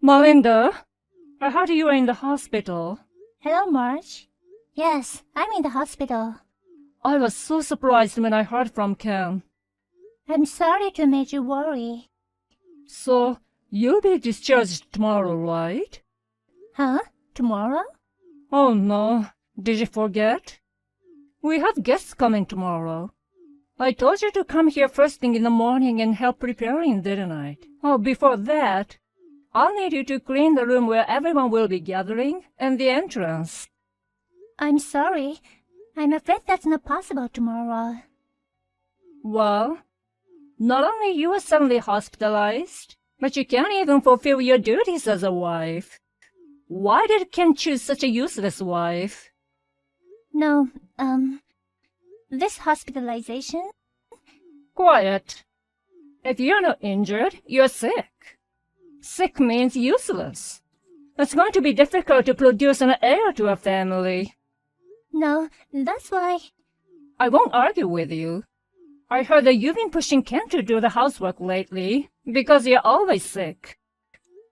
Melinda, I heard you were in the hospital. Hello, Marge. Yes, I'm in the hospital. I was so surprised when I heard from Ken. I'm sorry to make you worry. So, you'll be discharged tomorrow, right? Huh? Tomorrow? Oh no, did you forget? We have guests coming tomorrow. I told you to come here first thing in the morning and help preparing, didn't I? Oh, before that, I'll need you to clean the room where everyone will be gathering and the entrance. I'm sorry. I'm afraid that's not possible tomorrow. Well, not only you are suddenly hospitalized, but you can't even fulfill your duties as a wife. Why did Ken choose such a useless wife? No, this hospitalization? Quiet. If you're not injured, you're sick. Sick means useless. It's going to be difficult to produce an heir to a family. No, that's why... I won't argue with you. I heard that you've been pushing Ken to do the housework lately, because you're always sick.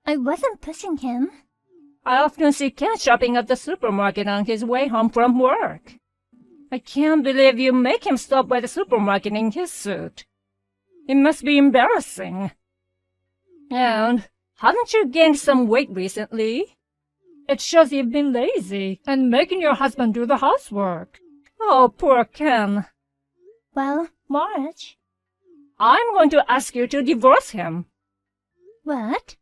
I wasn't pushing him. I often see Ken shopping at the supermarket on his way home from work. I can't believe you make him stop by the supermarket in his suit. It must be embarrassing. And haven't you gained some weight recently? It shows you've been lazy and making your husband do the housework. Oh, poor Ken. Well, Marge. I'm going to ask you to divorce him. What?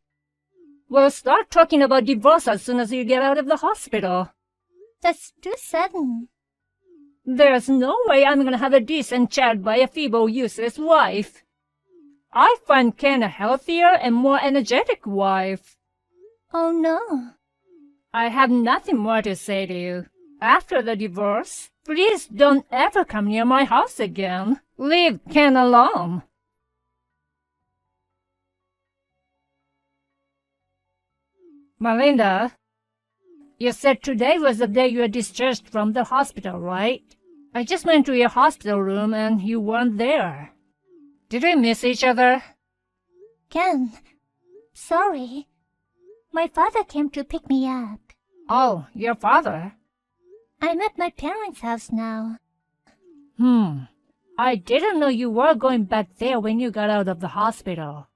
We'll start talking about divorce as soon as you get out of the hospital. That's too sudden. There's no way I'm going to have a decent child by a feeble, useless wife. I find Ken a healthier and more energetic wife. Oh, no. I have nothing more to say to you. After the divorce, please don't ever come near my house again. Leave Ken alone. Melinda, you said today was the day you were discharged from the hospital, right? I just went to your hospital room and you weren't there. Did we miss each other? Ken, sorry. My father came to pick me up. Oh, your father? I'm at my parents' house now. I didn't know you were going back there when you got out of the hospital.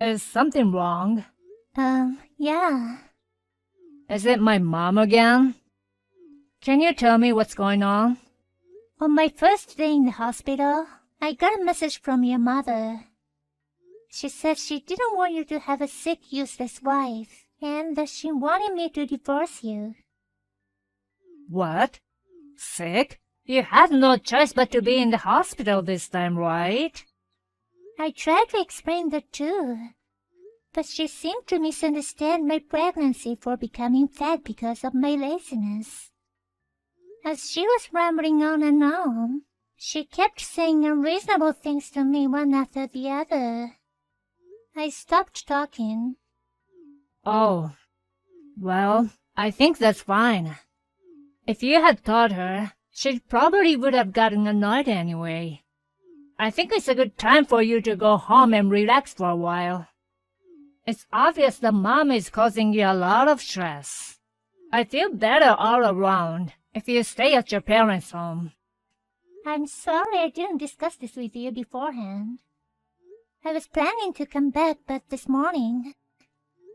Is something wrong? Yeah. Is it my mom again? Can you tell me what's going on? On my first day in the hospital, I got a message from your mother. She said she didn't want you to have a sick, useless wife, and that she wanted me to divorce you. What? Sick? You had no choice but to be in the hospital this time, right? I tried to explain that too, but she seemed to misunderstand my pregnancy for becoming fat because of my laziness. As she was rambling on and on, she kept saying unreasonable things to me one after the other. I stopped talking. Oh, well, I think that's fine. If you had taught her, she probably would have gotten annoyed anyway. I think it's a good time for you to go home and relax for a while. It's obvious that Mom is causing you a lot of stress. I feel better all around if you stay at your parents' home. I'm sorry I didn't discuss this with you beforehand. I was planning to come back, but this morning,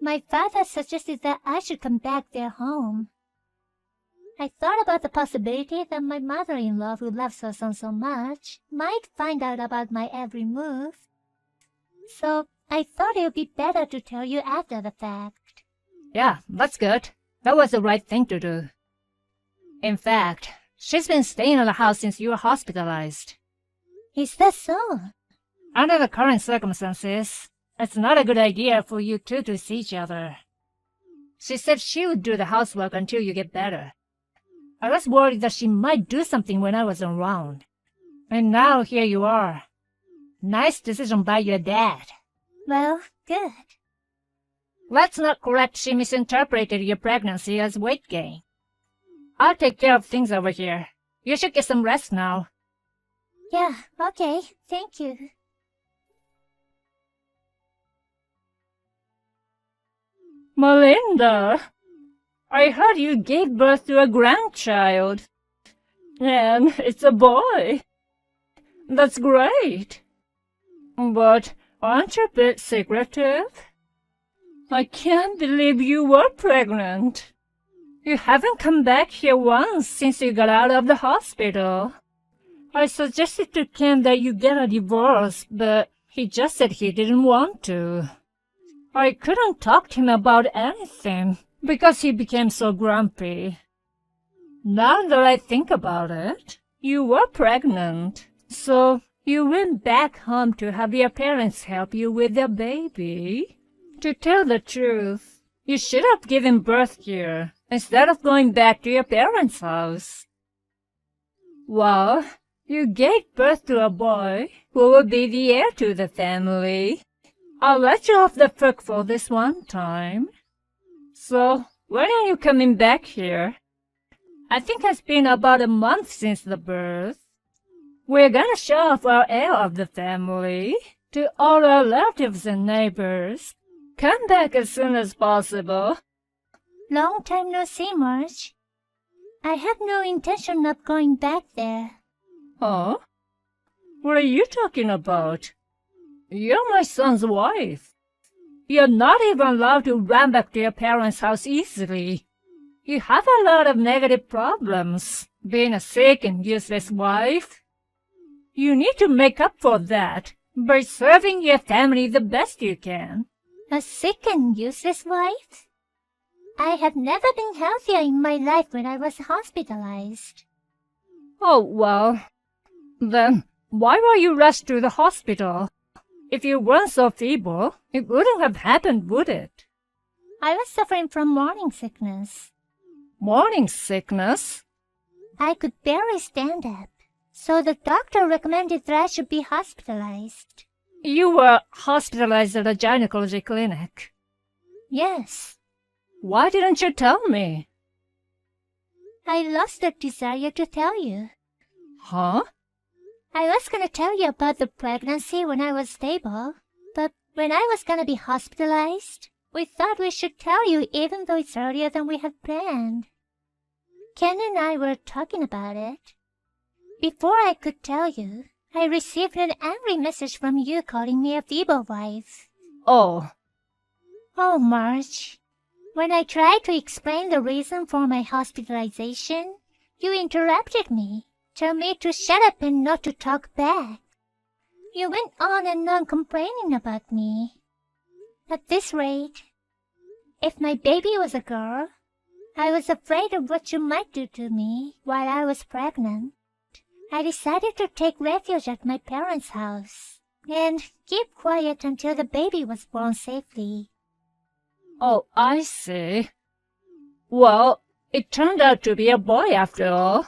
my father suggested that I should come back their home. I thought about the possibility that my mother-in-law, who loves her son so much, might find out about my every move. So I thought it would be better to tell you after the fact. Yeah, that's good. That was the right thing to do. In fact, she's been staying in the house since you were hospitalized. Is that so? Under the current circumstances, it's not a good idea for you two to see each other. She said she would do the housework until you get better. I was worried that she might do something when I wasn't around. And now here you are. Nice decision by your dad. Well, good. Let's not correct she misinterpreted your pregnancy as weight gain. I'll take care of things over here. You should get some rest now. Yeah, okay, thank you. Melinda, I heard you gave birth to a grandchild. And it's a boy. That's great. But aren't you a bit secretive? I can't believe you were pregnant. You haven't come back here once since you got out of the hospital. I suggested to Ken that you get a divorce, but he just said he didn't want to. I couldn't talk to him about anything because he became so grumpy. Now that I think about it, you were pregnant, so you went back home to have your parents help you with the baby. To tell the truth, you should have given birth here instead of going back to your parents' house. Well, you gave birth to a boy who will be the heir to the family. I'll let you off the hook for this one time. So, when are you coming back here? I think it's been about a month since the birth. We're gonna show off our heir of the family to all our relatives and neighbors. Come back as soon as possible. Long time no see, Marge. I have no intention of going back there. Huh? What are you talking about? You're my son's wife. You're not even allowed to run back to your parents' house easily. You have a lot of negative problems, being a sick and useless wife. You need to make up for that by serving your family the best you can. A sick and useless wife? I have never been healthier in my life when I was hospitalized. Oh, well, then why were you rushed to the hospital? If you weren't so feeble, it wouldn't have happened, would it? I was suffering from morning sickness. Morning sickness? I could barely stand up, so the doctor recommended that I should be hospitalized. You were hospitalized at a gynecology clinic. Yes. Why didn't you tell me? I lost the desire to tell you. Huh? I was gonna tell you about the pregnancy when I was stable, but when I was gonna be hospitalized, we thought we should tell you even though it's earlier than we had planned. Ken and I were talking about it. Before I could tell you, I received an angry message from you calling me a feeble wife. Oh. Oh, Marge. When I tried to explain the reason for my hospitalization, you interrupted me, told me to shut up and not to talk back. You went on and on complaining about me. At this rate, if my baby was a girl, I was afraid of what you might do to me while I was pregnant. I decided to take refuge at my parents' house and keep quiet until the baby was born safely. Oh, I see. Well, it turned out to be a boy after all.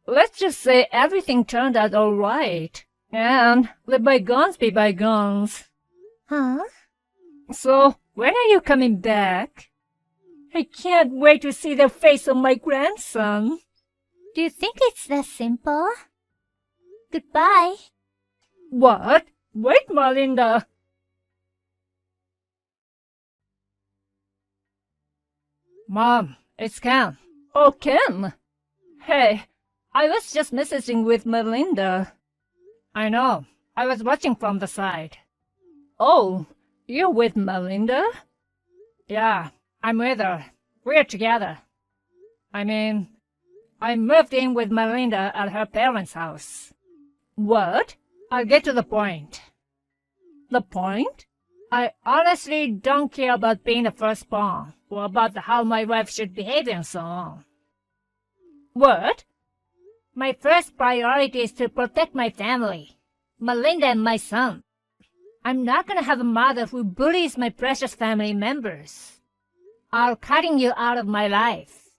Let's just say everything turned out all right, and let bygones be bygones. Huh? So, when are you coming back? I can't wait to see the face of my grandson. Do you think it's that simple? Goodbye. What? Wait, Melinda. Mom, it's Ken. Oh, Ken. Hey, I was just messaging with Melinda. I know. I was watching from the side. Oh, you're with Melinda? Yeah, I'm with her. We're together. I mean, I moved in with Melinda at her parents' house. What? I'll get to the point. The point? I honestly don't care about being the firstborn, or about how my wife should behave and so on. What? My first priority is to protect my family, Melinda and my son. I'm not gonna have a mother who bullies my precious family members. I'm cutting you out of my life.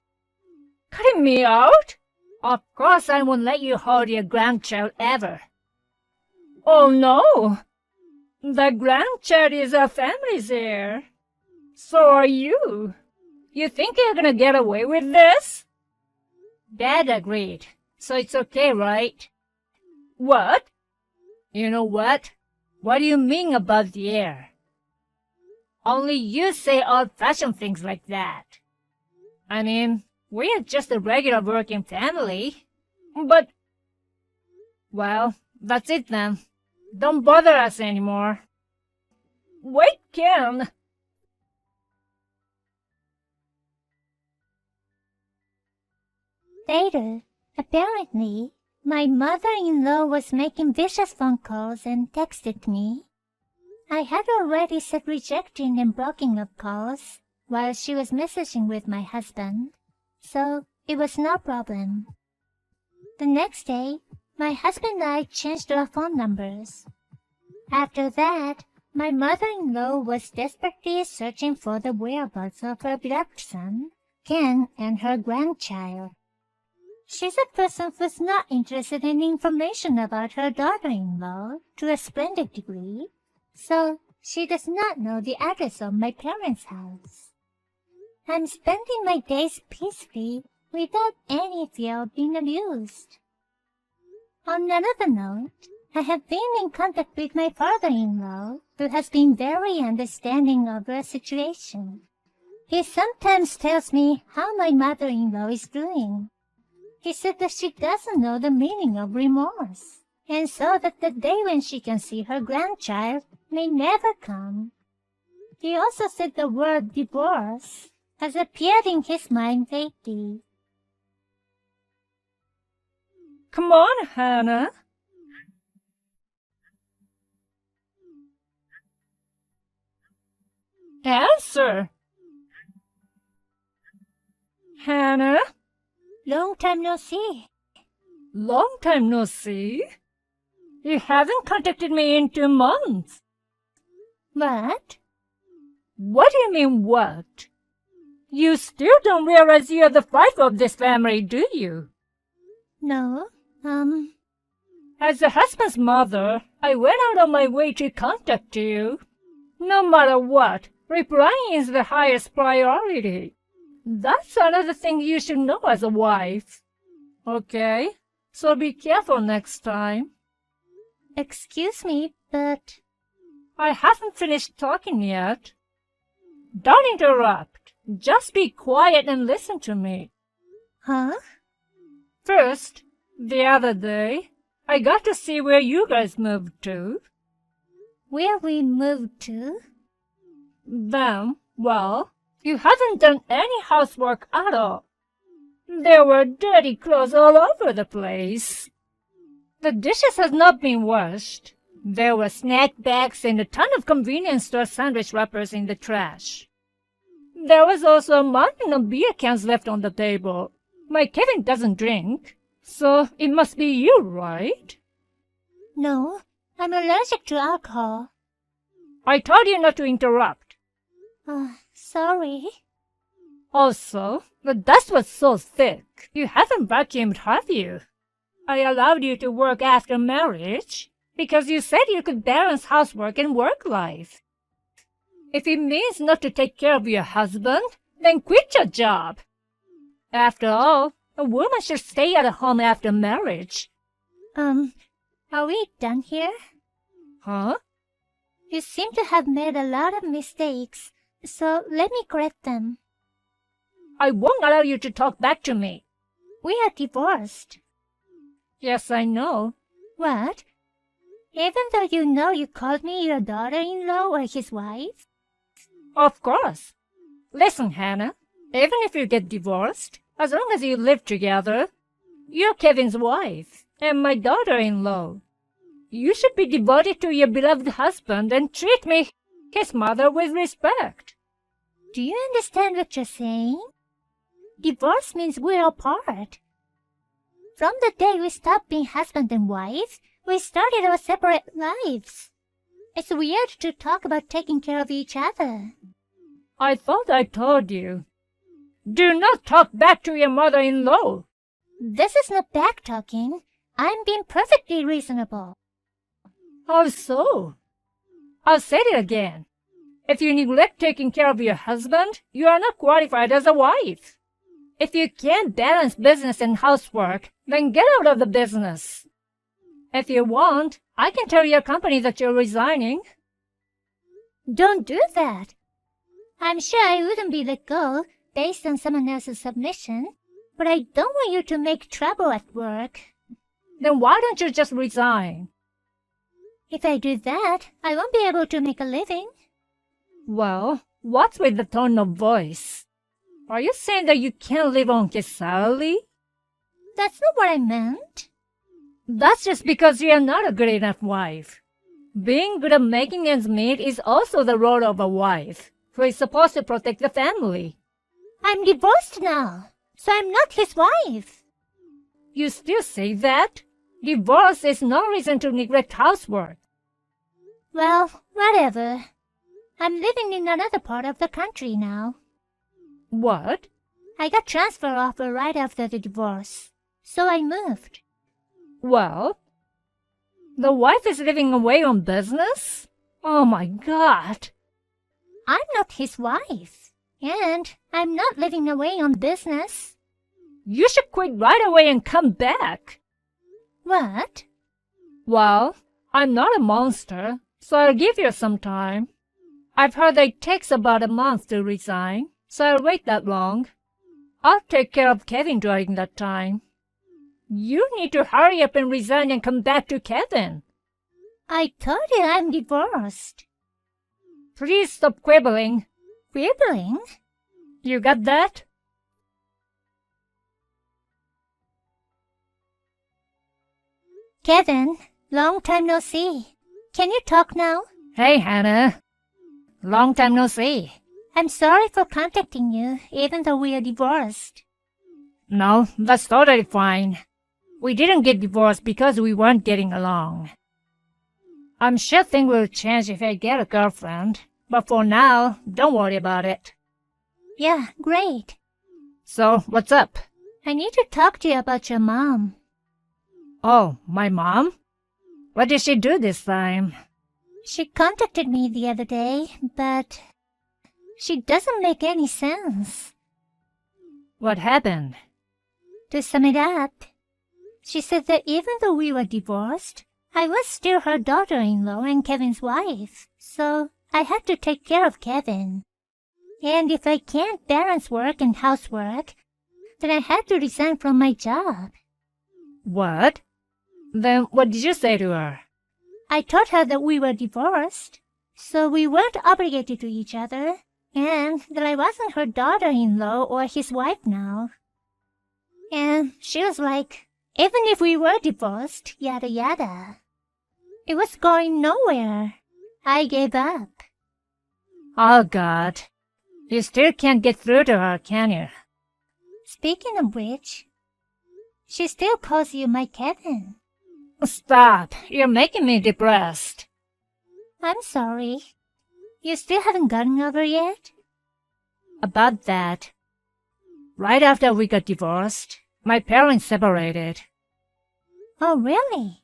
Cutting me out? Of course I won't let you hold your grandchild ever. Oh no! The grandchild is our family's heir. So are you. You think you're gonna get away with this? Dad agreed, so it's okay, right? What? You know what? What do you mean about the heir? Only you say old-fashioned things like that. I mean, we're just a regular working family. But, well, that's it then. Don't bother us anymore. Wait, Ken. Later, apparently, my mother-in-law was making vicious phone calls and texted me. I had already said rejecting and blocking of calls while she was messaging with my husband, so it was no problem. The next day, my husband and I changed our phone numbers. After that, my mother-in-law was desperately searching for the whereabouts of her beloved son, Ken, and her grandchild. She's a person who's not interested in information about her daughter-in-law to a splendid degree, so she does not know the address of my parents' house. I'm spending my days peacefully without any fear of being abused. On another note, I have been in contact with my father-in-law, who has been very understanding of her situation. He sometimes tells me how my mother-in-law is doing. He said that she doesn't know the meaning of remorse, and so that the day when she can see her grandchild may never come. He also said the word divorce has appeared in his mind lately. Come on, Hannah. Answer. Hannah? Long time no see. Long time no see. You haven't contacted me in 2 months. What? What do you mean, what? You still don't realize you're the wife of this family, do you? No, As a husband's mother, I went out of my way to contact you. No matter what, replying is the highest priority. That's another thing you should know as a wife. Okay? So be careful next time. excuse me, but... I haven't finished talking yet. Don't interrupt. Just be quiet and listen to me. Huh? First, the other day, I got to see where you guys moved to. Where we moved to? Then, well, you haven't done any housework at all. There were dirty clothes all over the place. The dishes had not been washed. There were snack bags and a ton of convenience store sandwich wrappers in the trash. There was also a mountain of beer cans left on the table. My Kevin doesn't drink, so it must be you, right? No, I'm allergic to alcohol. I told you not to interrupt. Sorry. Also, the dust was so thick. You haven't vacuumed, have you? I allowed you to work after marriage because you said you could balance housework and work life. If it means not to take care of your husband, then quit your job. After all, a woman should stay at home after marriage. Are we done here? Huh? You seem to have made a lot of mistakes, so let me correct them. I won't allow you to talk back to me. We are divorced. Yes, I know. What? Even though you know you called me your daughter-in-law or his wife? Of course. Listen, Hannah, even if you get divorced, as long as you live together, you're Kevin's wife and my daughter-in-law. You should be devoted to your beloved husband and treat me, his mother, with respect. Do you understand what you're saying? Divorce means we're apart. From the day we stopped being husband and wife, we started our separate lives. It's weird to talk about taking care of each other. I thought I told you. Do not talk back to your mother-in-law. This is not back-talking. I'm being perfectly reasonable. How so? I'll say it again. If you neglect taking care of your husband, you are not qualified as a wife. If you can't balance business and housework, then get out of the business. If you want, I can tell your company that you're resigning. Don't do that. I'm sure I wouldn't be let go based on someone else's submission, but I don't want you to make trouble at work. Then why don't you just resign? If I do that, I won't be able to make a living. Well, what's with the tone of voice? Are you saying that you can't live on his salary? That's not what I meant. That's just because you're not a good enough wife. Being good at making ends meet is also the role of a wife, who is supposed to protect the family. I'm divorced now, so I'm not his wife. You still say that? Divorce is no reason to neglect housework. Well, whatever. I'm living in another part of the country now. What? I got transfer offer right after the divorce, so I moved. Well, the wife is living away on business? Oh my God. I'm not his wife, and I'm not living away on business. You should quit right away and come back. What? Well, I'm not a monster, so I'll give you some time. I've heard that it takes about a month to resign, so I'll wait that long. I'll take care of Kevin during that time. You need to hurry up and resign and come back to Kevin. I told you I'm divorced. Please stop quibbling. Quibbling? You got that? Kevin, long time no see. Can you talk now? Hey, Hannah. Long time no see. I'm sorry for contacting you, even though we are divorced. No, that's totally fine. We didn't get divorced because we weren't getting along. I'm sure things will change if I get a girlfriend, but for now, don't worry about it. Yeah, great. So, what's up? I need to talk to you about your mom. Oh, my mom? What did she do this time? She contacted me the other day, but she doesn't make any sense. What happened? To sum it up, she said that even though we were divorced, I was still her daughter-in-law and Kevin's wife, so I had to take care of Kevin. And if I can't balance work and housework, then I had to resign from my job. What? Then what did you say to her? I told her that we were divorced, so we weren't obligated to each other, and that I wasn't her daughter-in-law or his wife now. And she was like, even if we were divorced, yada yada. It was going nowhere. I gave up. Oh, God. You still can't get through to her, can you? Speaking of which, she still calls you my Kevin. Stop. You're making me depressed. I'm sorry. You still haven't gotten over yet? About that. Right after we got divorced, my parents separated. Oh, really?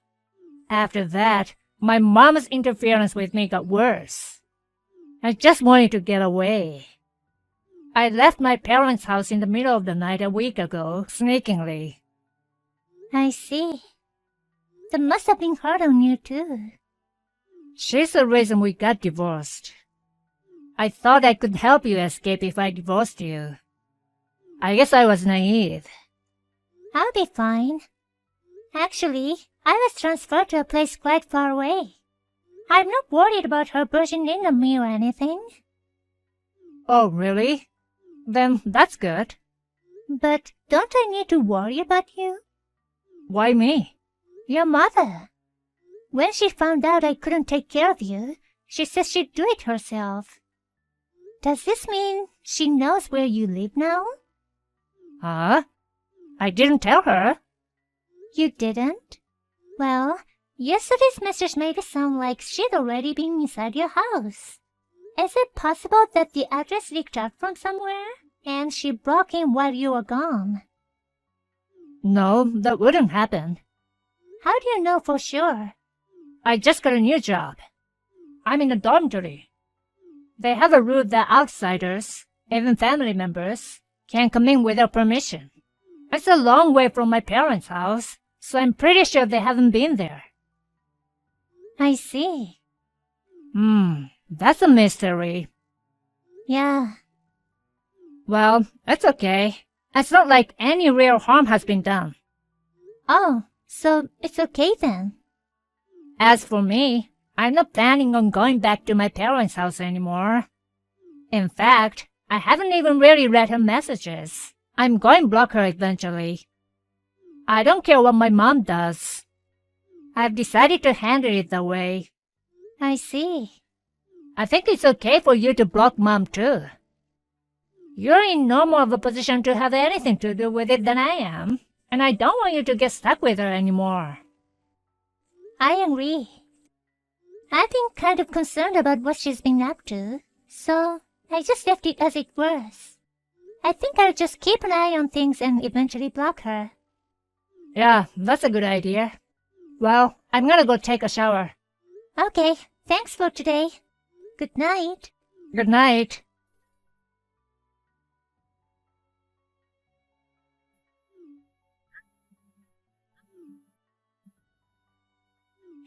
After that, my mom's interference with me got worse. I just wanted to get away. I left my parents' house in the middle of the night a week ago, sneakingly. I see. That must have been hard on you, too. She's the reason we got divorced. I thought I could help you escape if I divorced you. I guess I was naive. I'll be fine. Actually, I was transferred to a place quite far away. I'm not worried about her bursting into me or anything. Oh, really? Then that's good. But don't I need to worry about you? Why me? Your mother. When she found out I couldn't take care of you, she says she'd do it herself. Does this mean she knows where you live now? Huh? I didn't tell her. You didn't? Well, yesterday's message made it sound like she'd already been inside your house. Is it possible that the address leaked out from somewhere, and she broke in while you were gone? No, that wouldn't happen. How do you know for sure? I just got a new job. I'm in a dormitory. They have a rule that outsiders, even family members, can't come in without permission. It's a long way from my parents' house, so I'm pretty sure they haven't been there. I see. That's a mystery. Yeah. Well, it's okay. It's not like any real harm has been done. Oh, so it's okay then. As for me, I'm not planning on going back to my parents' house anymore. In fact, I haven't even really read her messages. I'm going to block her eventually. I don't care what my mom does. I've decided to handle it that way. I see. I think it's okay for you to block Mom too. You're in no more of a position to have anything to do with it than I am, and I don't want you to get stuck with her anymore. I agree. I've been kind of concerned about what she's been up to, so I just left it as it was. I think I'll just keep an eye on things and eventually block her. Yeah, that's a good idea. Well, I'm gonna go take a shower. Okay, thanks for today. Good night. Good night.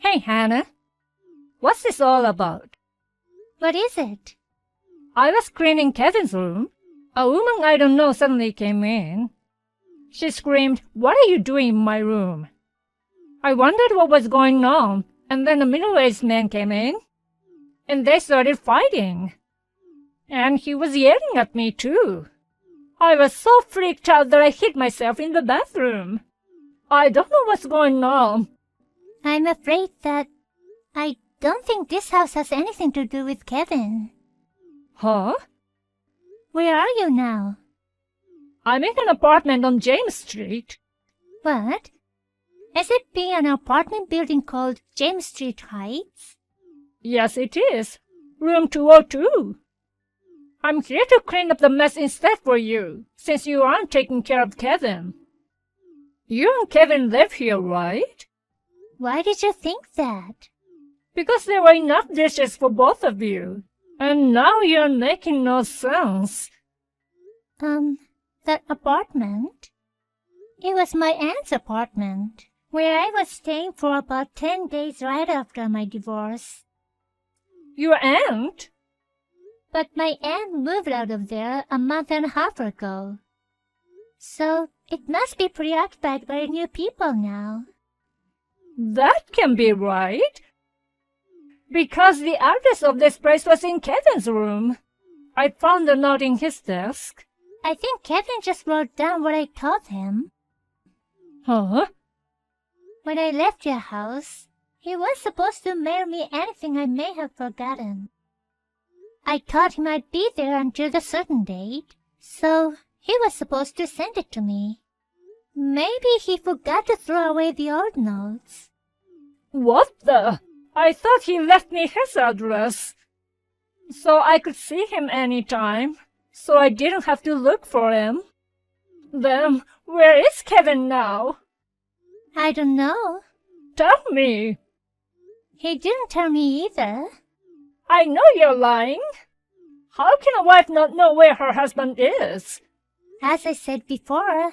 Hey, Hannah. What's this all about? What is it? I was cleaning Kevin's room. A woman I don't know suddenly came in. She screamed, "What are you doing in my room?" I wondered what was going on, and then a middle-aged man came in, and they started fighting. And he was yelling at me too. I was so freaked out that I hid myself in the bathroom. I don't know what's going on. I'm afraid that I don't think this house has anything to do with Kevin. Huh? Where are you now? I'm in an apartment on James Street. What? Is it be an apartment building called James Street Heights? Yes, it is. Room 202. I'm here to clean up the mess instead for you, since you aren't taking care of Kevin. You and Kevin live here, right? Why did you think that? Because there were enough dishes for both of you. And now you're making no sense. That apartment? It was my aunt's apartment, where I was staying for about 10 days right after my divorce. Your aunt? But my aunt moved out of there a month and a half ago. So it must be preoccupied by new people now. That can be right. Because the address of this place was in Kevin's room. I found a note in his desk. I think Kevin just wrote down what I told him. Huh? When I left your house, he was supposed to mail me anything I may have forgotten. I told him I'd be there until a certain date, so he was supposed to send it to me. Maybe he forgot to throw away the old notes. What the? I thought he left me his address, so I could see him anytime, so I didn't have to look for him. Then, where is Kevin now? I don't know. Tell me. He didn't tell me either. I know you're lying. How can a wife not know where her husband is? As I said before,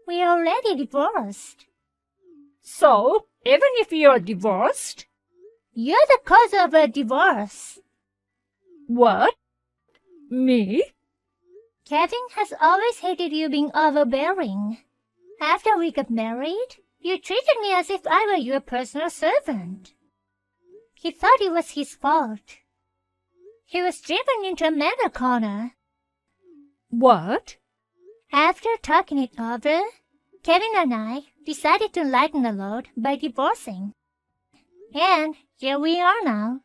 we're already divorced. So, even if you're divorced? You're the cause of a divorce. What? Me? Kevin has always hated you being overbearing. After we got married, you treated me as if I were your personal servant. He thought it was his fault. He was driven into a manor corner. What? After talking it over, Kevin and I decided to lighten the load by divorcing. And here we are now.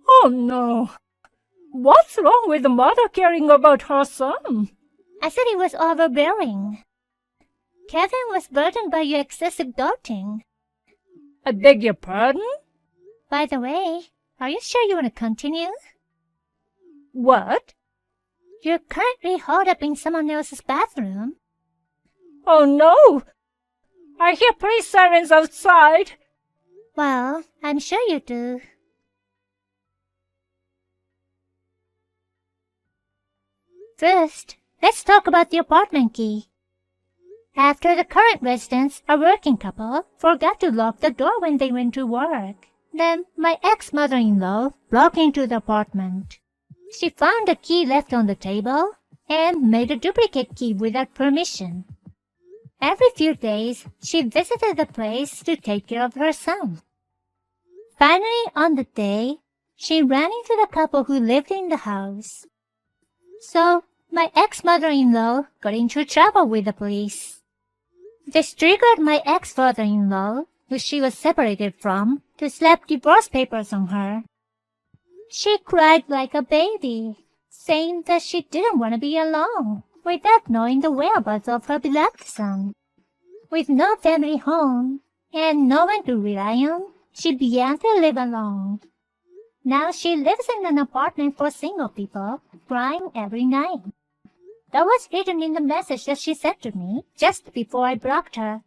Oh no. What's wrong with the mother caring about her son? I said he was overbearing. Kevin was burdened by your excessive doting. I beg your pardon? By the way, are you sure you want to continue? What? You're currently holed up in someone else's bathroom. Oh no! I hear police sirens outside. Well, I'm sure you do. First, let's talk about the apartment key. After the current residents, a working couple, forgot to lock the door when they went to work. Then my ex-mother-in-law broke into the apartment. She found a key left on the table and made a duplicate key without permission. Every few days, she visited the place to take care of her son. Finally, on the day, she ran into the couple who lived in the house. So, my ex-mother-in-law got into trouble with the police. This triggered my ex-father-in-law, who she was separated from, to slap divorce papers on her. She cried like a baby, saying that she didn't want to be alone, without knowing the whereabouts of her beloved son. With no family home, and no one to rely on, she began to live alone. Now she lives in an apartment for single people, crying every night. That was written in the message that she sent to me just before I blocked her.